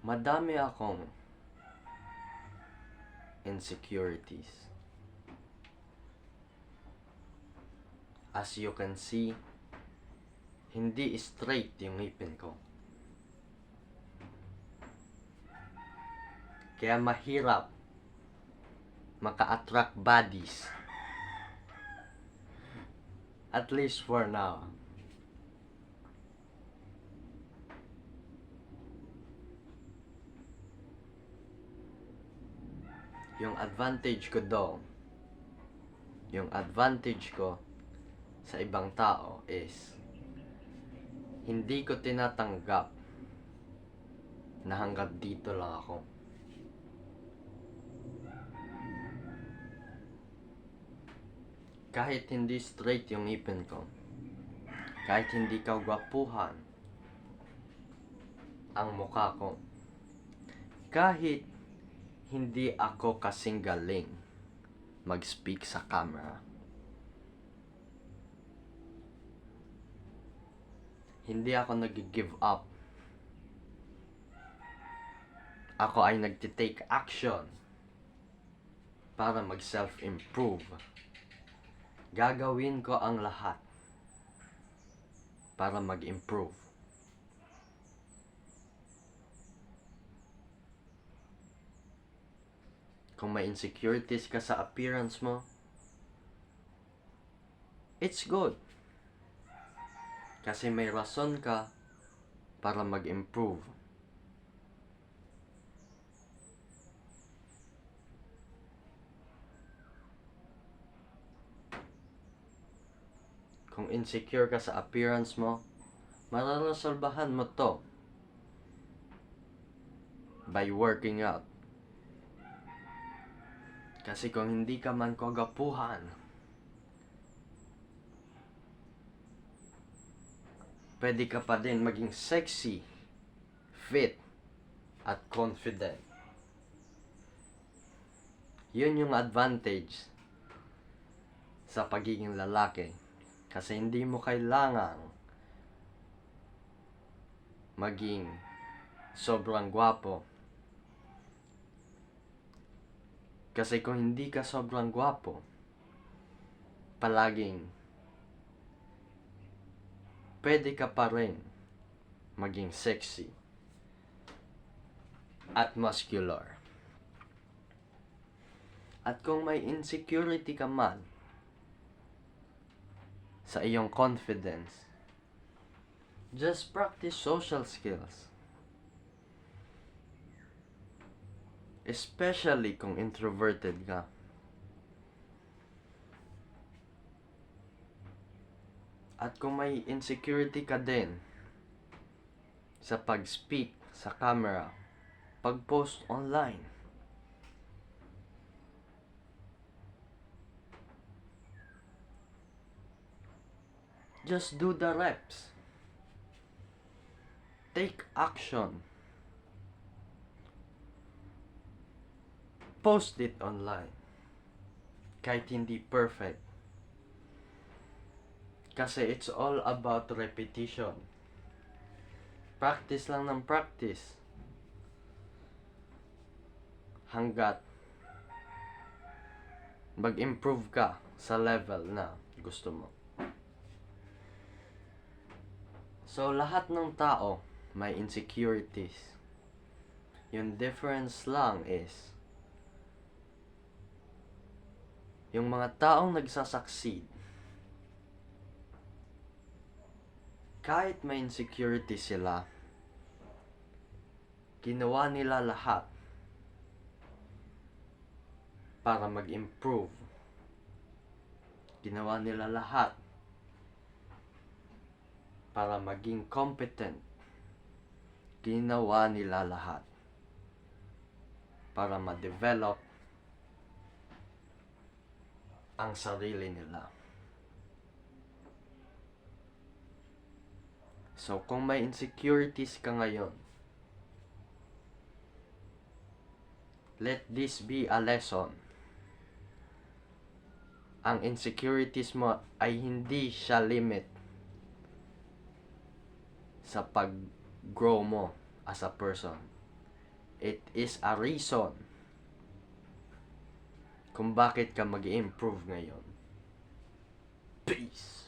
Madami akong insecurities. As you can see, hindi straight yung ngipin ko. Kaya mahirap maka-attract bodies. At least for now. Yung advantage ko sa ibang tao is hindi ko tinatanggap na hanggang dito lang ako. Kahit hindi straight yung ngipin ko, kahit hindi kagwapuhan ang mukha ko, kahit hindi ako kasing galing mag-speak sa camera, hindi ako nag-give up. Ako ay nagtitake action para mag-self-improve. Gagawin ko ang lahat para mag-improve. Kung may insecurities ka sa appearance mo, it's good. Kasi may rason ka para mag-improve. Kung insecure ka sa appearance mo, mararasolbahan mo to by working out. Kasi kung hindi ka man kagapuhan, pwede ka pa din maging sexy, fit, at confident. Yun yung advantage sa pagiging lalaki. Kasi hindi mo kailangang maging sobrang gwapo. Kasi kung hindi ka sobrang gwapo, palaging pwede ka pa rin maging sexy at muscular. At kung may insecurity ka man sa iyong confidence, just practice social skills. Especially kung introverted ka. At kung may insecurity ka din sa pag-speak sa camera, pag-post online, just do the reps. Take action. Post it online. Kahit hindi perfect. Kasi it's all about repetition. Practice lang ng practice. Hanggat mag-improve ka sa level na gusto mo. So, lahat ng tao may insecurities. Yung difference lang is yung mga taong nagsasucceed, kahit may insecurity sila, ginawa nila lahat para mag-improve. Ginawa nila lahat para maging competent. Ginawa nila lahat para ma-develop ang sarili nila. So, kung may insecurities ka ngayon, let this be a lesson. Ang insecurities mo ay hindi siya limit sa pag-grow mo as a person. It is a reason kung bakit ka mag-improve ngayon. Peace!